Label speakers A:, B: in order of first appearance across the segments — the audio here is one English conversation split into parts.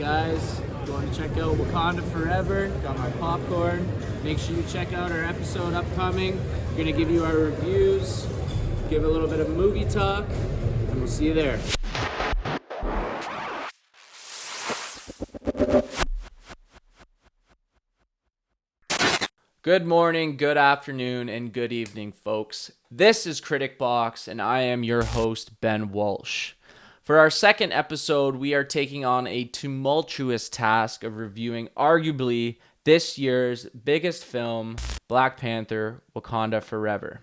A: guys, going to check out Wakanda Forever. Got my popcorn. Make sure you check out our episode upcoming. We're going to give you our reviews, give a little bit of movie talk, and we'll see you there. Good morning, good afternoon, and good evening, folks. This is Critic Box, and I am your host, Ben Walsh. For our second episode, we are taking on a tumultuous task of reviewing arguably this year's biggest film, Black Panther: Wakanda Forever.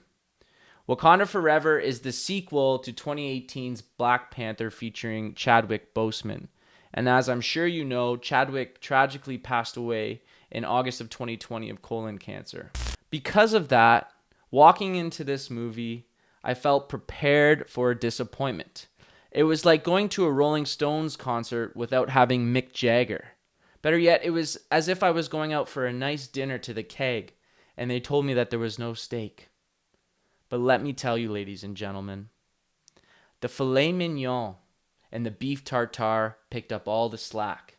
A: Wakanda Forever is the sequel to 2018's Black Panther featuring Chadwick Boseman. And as I'm sure you know, Chadwick tragically passed away in August of 2020 of colon cancer. Because of that, walking into this movie, I felt prepared for a disappointment. It was like going to a Rolling Stones concert without having Mick Jagger. Better yet, it was as if I was going out for a nice dinner to the Keg, and they told me that there was no steak. But let me tell you, ladies and gentlemen, the filet mignon and the beef tartare picked up all the slack.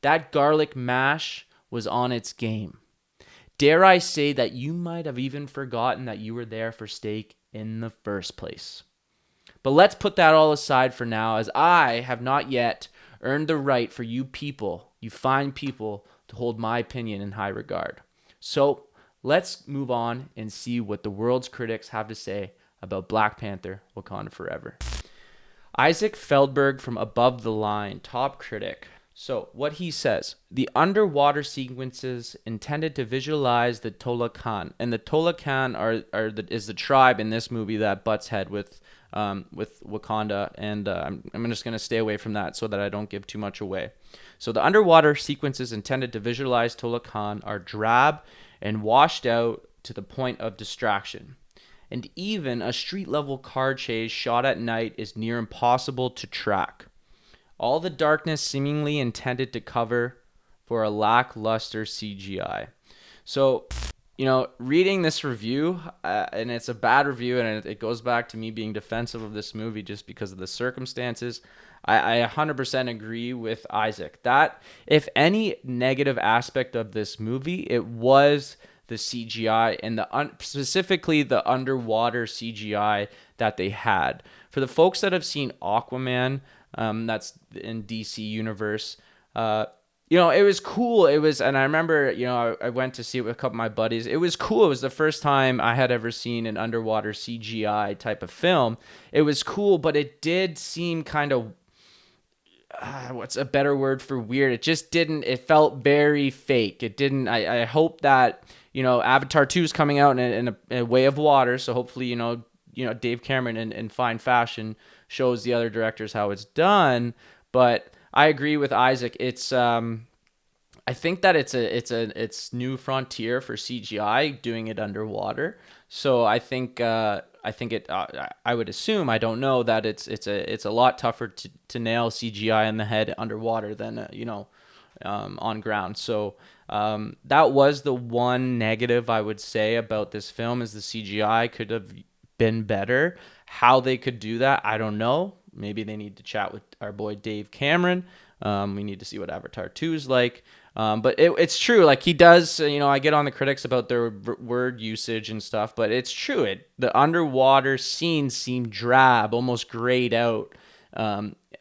A: That garlic mash was on its game. Dare I say that you might have even forgotten that you were there for steak in the first place. But let's put that all aside for now, as I have not yet earned the right for you people, you fine people, to hold my opinion in high regard. So let's move on and see what the world's critics have to say about Black Panther: Wakanda Forever. Isaac Feldberg from Above the Line, top critic. So what he says: the underwater sequences intended to visualize the Tolakan, and the Tolakan is the tribe in this movie that butts head with Wakanda, and I'm just going to stay away from that so that I don't give too much away. So the underwater sequences intended to visualize Tolakan are drab and washed out to the point of distraction. And even a street-level car chase shot at night is near impossible to track. All the darkness seemingly intended to cover for a lackluster CGI. So, reading this review, and it's a bad review, and it goes back to me being defensive of this movie just because of the circumstances. I 100% agree with Isaac that if any negative aspect of this movie, it was the CGI and specifically the underwater CGI that they had. For the folks that have seen Aquaman, that's in DC universe, it was cool. And I remember, I went to see it with a couple of my buddies. It was cool. It was the first time I had ever seen an underwater CGI type of film. It was cool, but it did seem kind of, what's a better word for weird? It felt very fake. It didn't, I hope that, Avatar 2 is coming out in a way of water. So hopefully, Dave Cameron in fine fashion shows the other directors how it's done. But I agree with Isaac. It's I think that it's new frontier for CGI doing it underwater. So I think I would assume, I don't know, that it's a lot tougher to nail CGI in the head underwater than on ground. So that was the one negative I would say about this film, is the CGI could have been better. How they could do that, I don't know. Maybe they need to chat with our boy Dave Cameron. We need to see what Avatar 2 is like. But it's true. Like, he does, I get on the critics about their word usage and stuff, but it's true. The underwater scenes seem drab, almost grayed out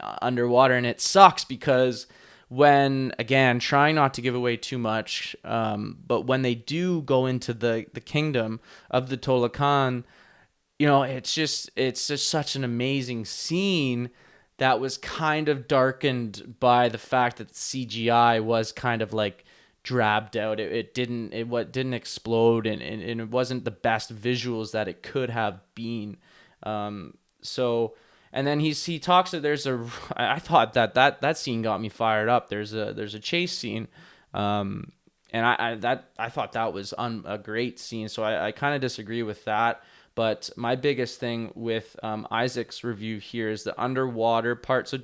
A: underwater. And it sucks because when, again, trying not to give away too much, but when they do go into the kingdom of the Tolakan, it's just such an amazing scene that was kind of darkened by the fact that the CGI was kind of like drabbed out. It didn't explode, and it wasn't the best visuals that it could have been. So, and then he talks that I thought that scene got me fired up. There's a chase scene, and I thought that was a great scene. So I kind of disagree with that. But my biggest thing with Isaac's review here is the underwater part. So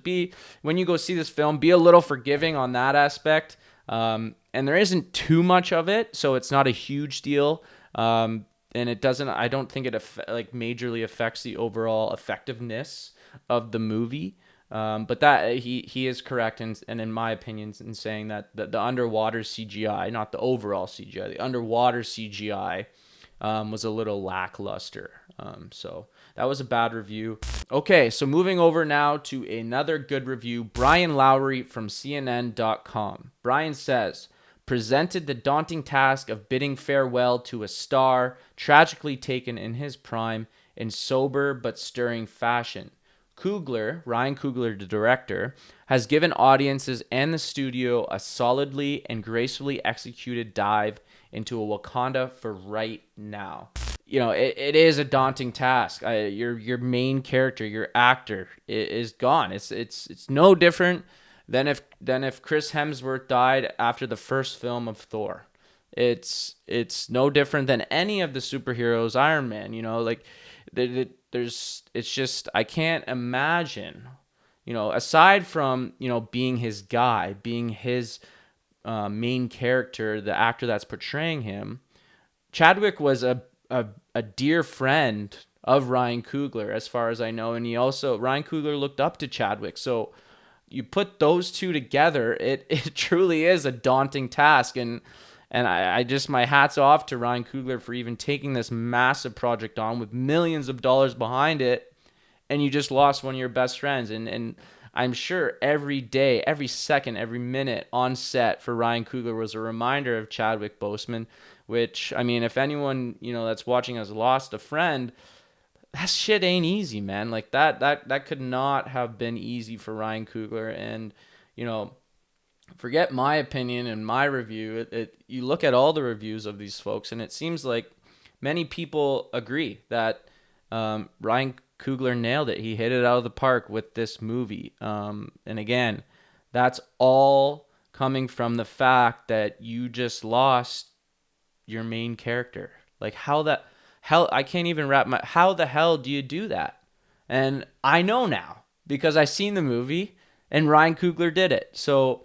A: when you go see this film, be a little forgiving on that aspect. And there isn't too much of it, so it's not a huge deal. And I don't think it majorly affects the overall effectiveness of the movie. But that he is correct, and in my opinion, in saying that the underwater CGI, not the overall CGI, the underwater CGI was a little lackluster. So that was a bad review. Okay, so moving over now to another good review. Brian Lowry from CNN.com. Brian says, presented the daunting task of bidding farewell to a star tragically taken in his prime in sober but stirring fashion. Coogler, Ryan Coogler, the director, has given audiences and the studio a solidly and gracefully executed dive into a Wakanda for right now. You know, it is a daunting task. Your main character, your actor, is gone. It's no different than if Chris Hemsworth died after the first film of Thor. It's no different than any of the superheroes. Iron Man, you know, like it's just, I can't imagine, you know, aside from, you know, being his guy, being his main character, the actor that's portraying him. Chadwick was a dear friend of Ryan Coogler, as far as I know, and Ryan Coogler looked up to Chadwick. So you put those two together, it truly is a daunting task, and I just, my hat's off to Ryan Coogler for even taking this massive project on with millions of dollars behind it, and you just lost one of your best friends, and I'm sure every day, every second, every minute on set for Ryan Coogler was a reminder of Chadwick Boseman, which, I mean, if anyone, you know, that's watching has lost a friend, that shit ain't easy, man. Like that could not have been easy for Ryan Coogler. And, you know, forget my opinion and my review. You look at all the reviews of these folks, and it seems like many people agree that Ryan Coogler nailed it. He hit it out of the park with this movie. And again, that's all coming from the fact that you just lost your main character. Like how I can't even how the hell do you do that? And I know now because I seen the movie and Ryan Coogler did it. So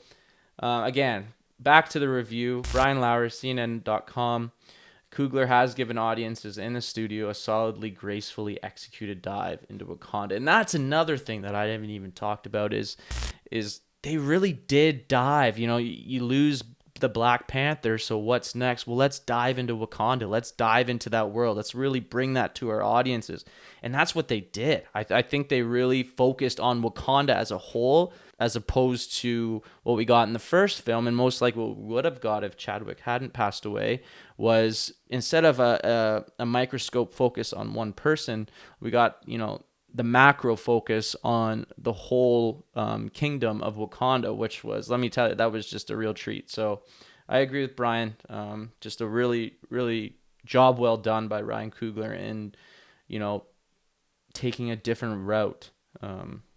A: again, back to the review. Brian Lowry, CNN.com. Coogler has given audiences in the studio a solidly, gracefully executed dive into Wakanda. And that's another thing that I haven't even talked about is they really did dive. You know, you lose the Black Panther, so what's next? Well, let's dive into Wakanda. Let's dive into that world. Let's really bring that to our audiences. And that's what they did. I think they really focused on Wakanda as a whole, as opposed to what we got in the first film, and most likely what we would have got if Chadwick hadn't passed away, was instead of a microscope focus on one person, we got, you know, the macro focus on the whole kingdom of Wakanda, which was, let me tell you, that was just a real treat. So I agree with Brian. Just a really, really job well done by Ryan Coogler in, you know, taking a different route.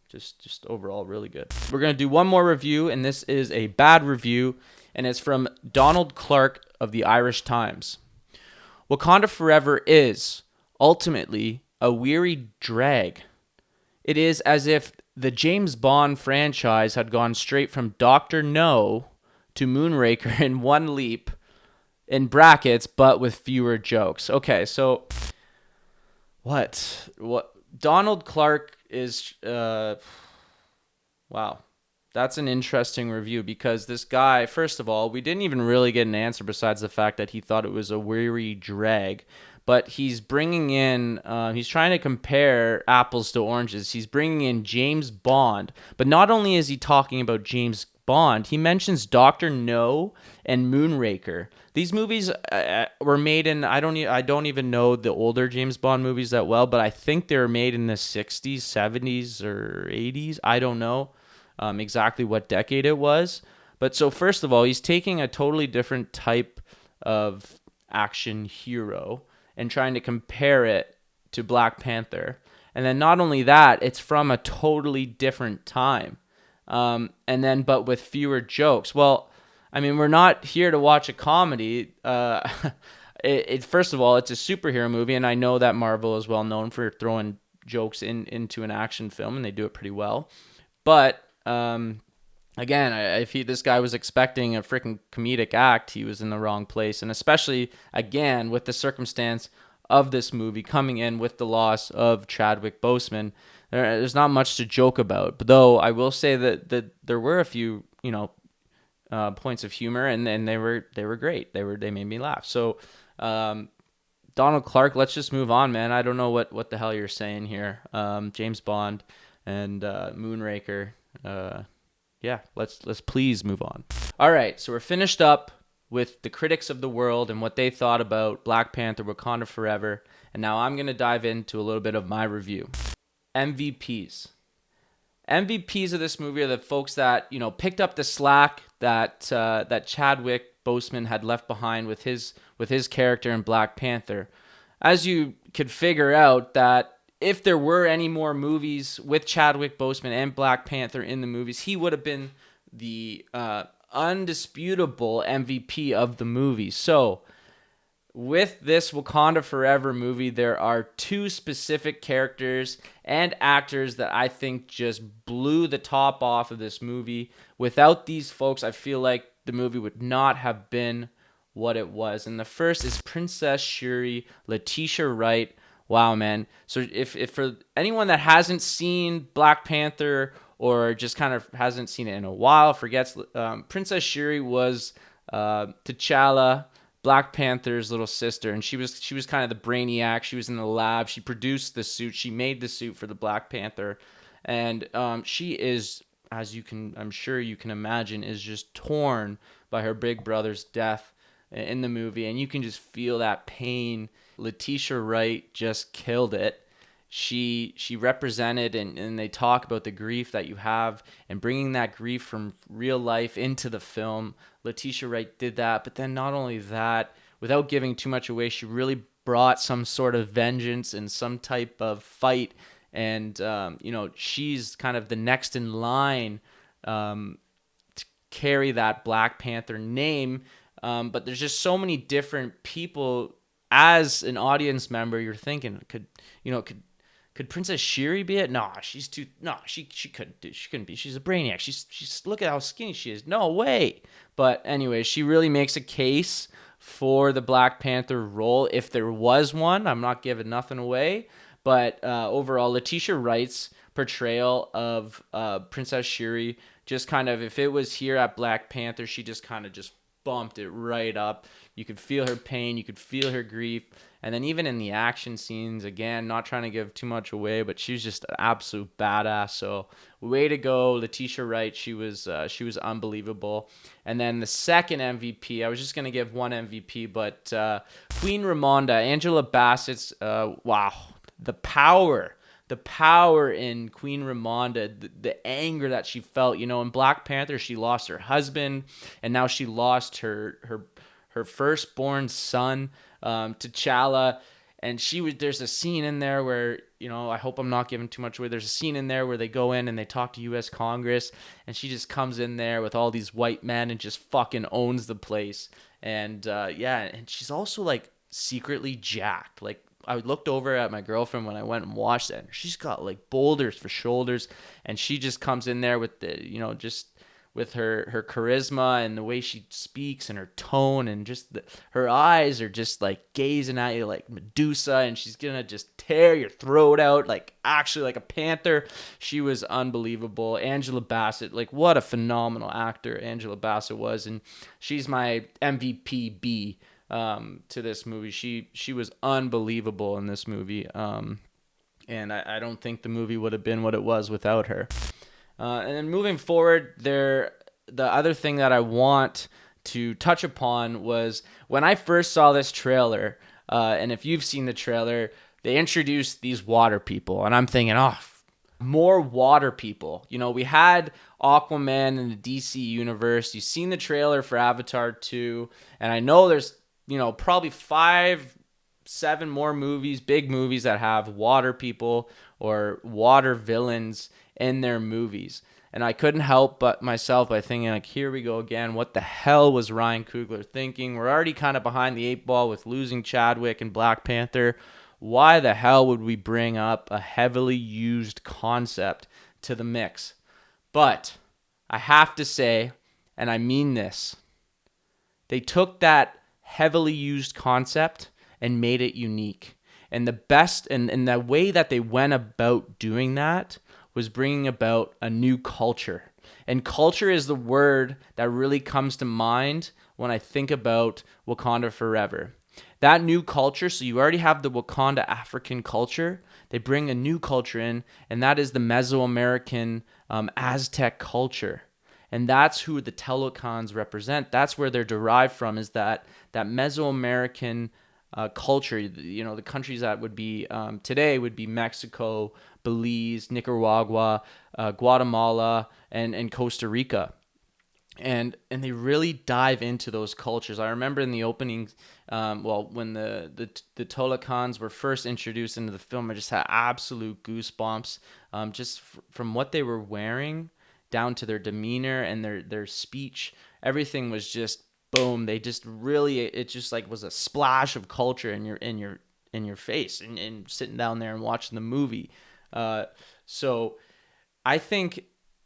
A: Just overall really good. We're going to do one more review, and this is a bad review, and it's from Donald Clarke of the Irish Times. Wakanda Forever is ultimately a weary drag. It is as if the James Bond franchise had gone straight from Dr. No to Moonraker in one leap, in brackets, but with fewer jokes. Okay, so what Donald Clarke is wow. That's an interesting review, because this guy, first of all, we didn't even really get an answer besides the fact that he thought it was a weary drag. But he's bringing in, he's trying to compare apples to oranges. He's bringing in James Bond. But not only is he talking about James Bond, he mentions Dr. No and Moonraker. These movies were made in, I don't even know the older James Bond movies that well, but I think they were made in the 60s, 70s, or 80s. I don't know exactly what decade it was. But so first of all, he's taking a totally different type of action hero and trying to compare it to Black Panther. And then not only that, it's from a totally different time. And then, but with fewer jokes. Well, I mean, we're not here to watch a comedy. First of all, it's a superhero movie, and I know that Marvel is well known for throwing jokes into an action film, and they do it pretty well. But again, if this guy was expecting a freaking comedic act, he was in the wrong place. And especially, again, with the circumstance of this movie coming in with the loss of Chadwick Boseman, there's not much to joke about. But though I will say that there were a few, points of humor, and they were great. They made me laugh. So, Donald Clarke, let's just move on, man. I don't know what the hell you're saying here. James Bond and Moonraker. Yeah, let's please move on. All right, so we're finished up with the critics of the world and what they thought about Black Panther: Wakanda Forever, and now I'm gonna dive into a little bit of my review. MVPs. MVPs of this movie are the folks that picked up the slack that Chadwick Boseman had left behind with his character in Black Panther. As you could figure out, that if there were any more movies with Chadwick Boseman and Black Panther in the movies, he would have been the undisputable MVP of the movie. So, with this Wakanda Forever movie, there are two specific characters and actors that I think just blew the top off of this movie. Without these folks, I feel like the movie would not have been what it was. And the first is Princess Shiri, Letitia Wright. Wow, man. So if for anyone that hasn't seen Black Panther or just kind of hasn't seen it in a while, forgets, Princess Shiri was T'Challa, Black Panther's little sister, and she was kind of the brainiac. She was in the lab. She produced the suit. She made the suit for the Black Panther, and she is, I'm sure you can imagine, is just torn by her big brother's death in the movie, and you can just feel that pain. Letitia Wright just killed it. She represented, and they talk about the grief that you have and bringing that grief from real life into the film. Letitia Wright did that, but then not only that, without giving too much away, she really brought some sort of vengeance and some type of fight, and she's kind of the next in line to carry that Black Panther name. But there's just so many different people. As an audience member, you're thinking, could Princess Shiri be it? No, she's too. No, she couldn't do. She couldn't be. She's a brainiac. She's look at how skinny she is. No way. But anyway, she really makes a case for the Black Panther role if there was one. I'm not giving nothing away, but overall, Letitia Wright's portrayal of Princess Shiri, just kind of, if it was here at Black Panther, she just kind of just bumped it right up. You could feel her pain, you could feel her grief, and then even in the action scenes, again, not trying to give too much away, but she was just an absolute badass. So way to go, Letitia Wright. She was unbelievable. And then the second MVP, I was just gonna give one MVP, but Queen Ramonda, Angela Bassett's wow, the power in Queen Ramonda, the anger that she felt. In Black Panther, she lost her husband, and now she lost her firstborn son, T'Challa. And there's a scene in there where, I hope I'm not giving too much away. There's a scene in there where they go in and they talk to U.S. Congress, and she just comes in there with all these white men and just fucking owns the place. And and she's also like secretly jacked. Like, I looked over at my girlfriend when I went and watched it, and she's got like boulders for shoulders, and she just comes in there with just with her charisma and the way she speaks and her tone, and just her eyes are just like gazing at you like Medusa, and she's gonna just tear your throat out, like actually like a panther. She was unbelievable. Angela Bassett, like, what a phenomenal actor Angela Bassett was, and she's my MVP B to this movie. She was unbelievable in this movie, and I don't think the movie would have been what it was without her. And then moving forward, the other thing that I want to touch upon was when I first saw this trailer, and if you've seen the trailer, they introduced these water people, and I'm thinking, more water people. We had Aquaman in the DC universe. You've seen the trailer for Avatar 2, and I know there's probably 5-7 more movies, big movies, that have water people or water villains in their movies. And I couldn't help but myself by thinking, like, here we go again. What the hell was Ryan Coogler thinking? We're already kind of behind the 8 ball with losing Chadwick and Black Panther. Why the hell would we bring up a heavily used concept to the mix? But I have to say, and I mean this, they took that heavily used concept and made it unique. And the best, and the way that they went about doing that was bringing about a new culture. And culture is the word that really comes to mind when I think about Wakanda Forever. That new culture, so you already have the Wakanda African culture. They bring a new culture in, and that is the Mesoamerican Aztec culture. And that's who the Telocans represent. That's where they're derived from, is that Mesoamerican culture. You know, the countries that would be today would be Mexico, Belize, Nicaragua, Guatemala, and Costa Rica. And they really dive into those cultures. I remember in the opening, when the Tolokans were first introduced into the film, I just had absolute goosebumps, from what they were wearing down to their demeanor and their speech. Everything was just boom. They just really, it just like was a splash of culture in your face, and sitting down there and watching the movie. So I think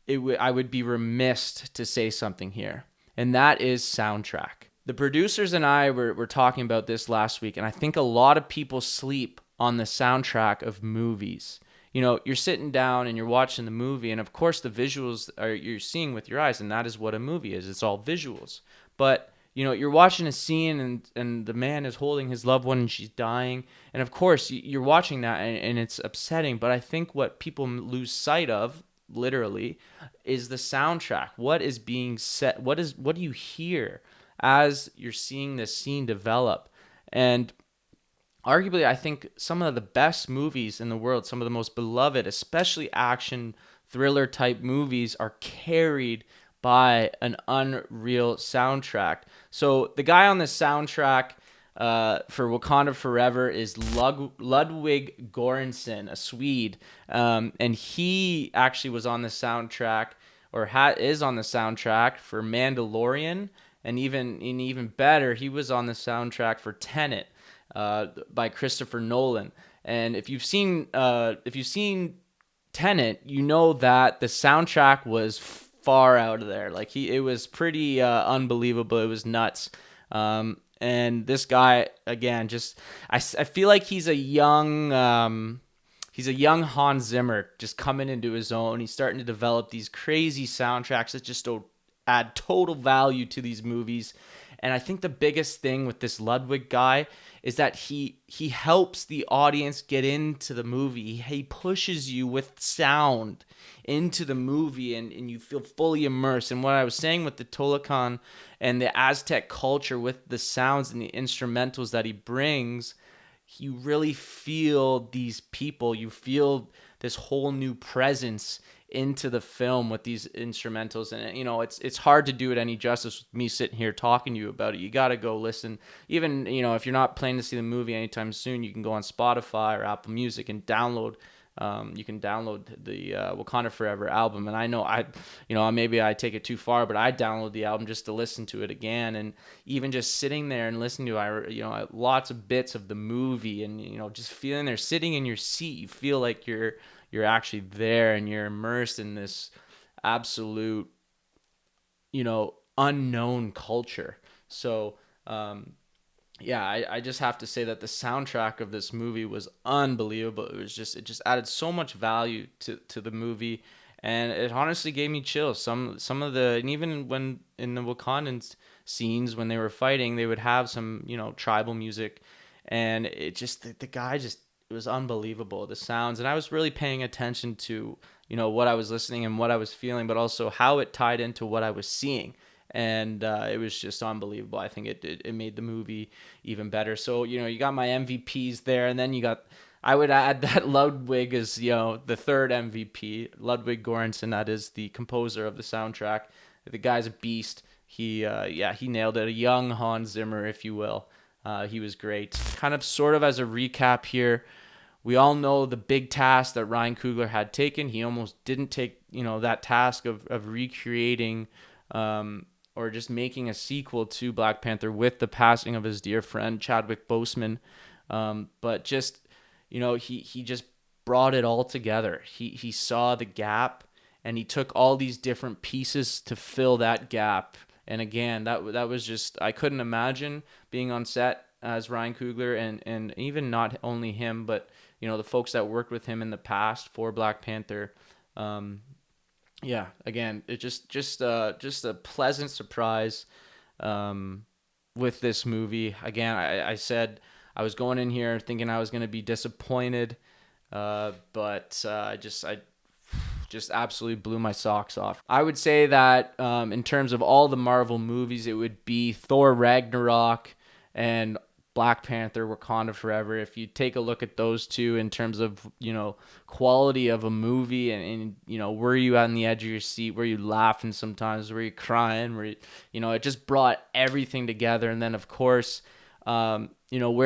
A: I would be remiss to say something here, and that is soundtrack. The producers and I were talking about this last week, and I think a lot of people sleep on the soundtrack of movies. You know, you're sitting down and you're watching the movie, and of course the visuals are you're seeing with your eyes, and that is what a movie is. It's all visuals. But you know, you're watching a scene, and the man is holding his loved one and she's dying, and of course you're watching that, and it's upsetting. But I think what people lose sight of, literally, is the soundtrack. What is being said? What do you hear as you're seeing this scene develop? And arguably, I think some of the best movies in the world, some of the most beloved, especially action thriller type movies, are carried by an unreal soundtrack. So the guy on the soundtrack for Wakanda Forever is Ludwig Göransson, a Swede, and he actually was on the soundtrack, or is on the soundtrack for Mandalorian, and even better, he was on the soundtrack for Tenet by Christopher Nolan. And if you've seen Tenet, you know that the soundtrack was far out of there. Like it was pretty unbelievable. It was nuts. And this guy, again, I feel like he's a young Hans Zimmer, just coming into his own. He's starting to develop these crazy soundtracks that just don't add total value to these movies. And I think the biggest thing with this Ludwig guy is that he helps the audience get into the movie. He pushes you with sound into the movie, and you feel fully immersed. And what I was saying with the Tolokan and the Aztec culture, with the sounds and the instrumentals that he brings, you really feel these people. You feel this whole new presence into the film with these instrumentals. And you know, it's hard to do it any justice with me sitting here talking to you about it. You got to go listen. Even, you know, if you're not planning to see the movie anytime soon, you can go on Spotify or Apple Music and download the Wakanda Forever album. And I know maybe I take it too far, but I download the album just to listen to it again. And even just sitting there and listening to lots of bits of the movie, and just feeling there, sitting in your seat, you feel like you're actually there, and you're immersed in this absolute unknown culture. So I just have to say that the soundtrack of this movie was unbelievable. It just added so much value to the movie, and it honestly gave me chills. Some of the, and even when in the Wakandan scenes when they were fighting, they would have some tribal music, and it just the guy just, it was unbelievable, the sounds. And I was really paying attention to what I was listening and what I was feeling, but also how it tied into what I was seeing. And it was just unbelievable. I think it made the movie even better. So, you got my MVPs there, and then I would add that Ludwig is, the third MVP, Ludwig Göransson, that is the composer of the soundtrack. The guy's a beast. He nailed it. A young Hans Zimmer, if you will. He was great. Kind of sort of as a recap here, we all know the big task that Ryan Coogler had taken. He almost didn't take, that task of recreating or just making a sequel to Black Panther with the passing of his dear friend Chadwick Boseman. But just, he just brought it all together. He saw the gap, and he took all these different pieces to fill that gap. And again, that was just, I couldn't imagine being on set as Ryan Coogler, and even not only him, but the folks that worked with him in the past for Black Panther. Yeah, again, it just a pleasant surprise with this movie. Again, I said I was going in here thinking I was going to be disappointed, but I just absolutely blew my socks off. I would say that in terms of all the Marvel movies, it would be Thor Ragnarok and Black Panther, Wakanda Forever. If you take a look at those two in terms of, quality of a movie and were you on the edge of your seat? Were you laughing sometimes? Were you crying? It just brought everything together. And then, of course, where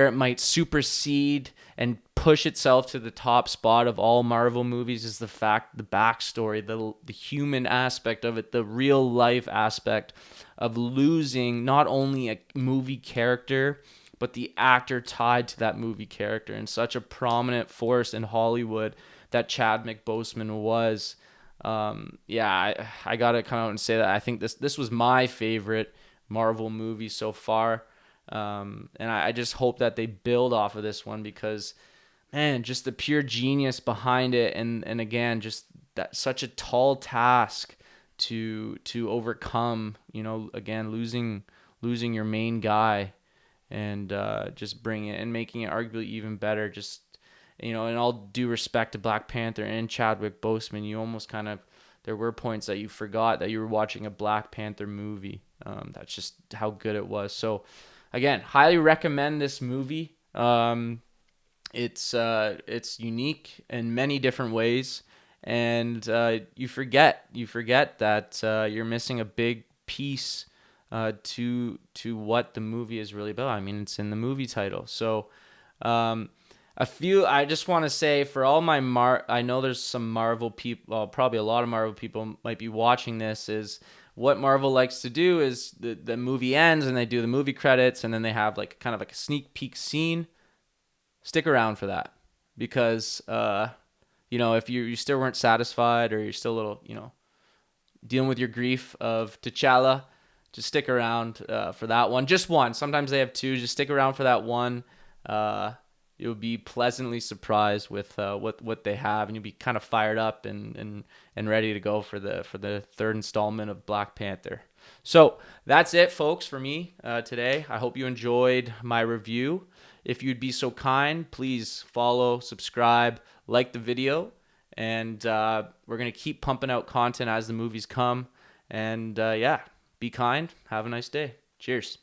A: it might supersede and push itself to the top spot of all Marvel movies is the backstory, the human aspect of it, the real life aspect of losing not only a movie character, but the actor tied to that movie character, and such a prominent force in Hollywood that Chadwick Boseman was. I gotta come out and say that I think this was my favorite Marvel movie so far. And I just hope that they build off of this one because, man, just the pure genius behind it, and again, just that such a tall task to overcome. Again, losing your main guy, and just bring it and making it arguably even better. Just in all due respect to Black Panther and Chadwick Boseman, you almost there were points that you forgot that you were watching a Black Panther movie. That's just how good it was. So, again, highly recommend this movie. It's unique in many different ways, and you forget that you're missing a big piece to what the movie is really about. I mean, it's in the movie title. So, I just want to say for all my I know there's some Marvel people, well, probably a lot of Marvel people might be watching this, is what Marvel likes to do is the movie ends and they do the movie credits and then they have kind of a sneak peek scene. Stick around for that because, if you still weren't satisfied or you're still a little, dealing with your grief of T'Challa, just stick around for that one. Just one. Sometimes they have two. Just stick around for that one. You'll be pleasantly surprised with what they have, and you'll be kind of fired up and ready to go for the third installment of Black Panther. So that's it, folks, for me today. I hope you enjoyed my review. If you'd be so kind, please follow, subscribe, like the video, and we're going to keep pumping out content as the movies come. And be kind. Have a nice day. Cheers.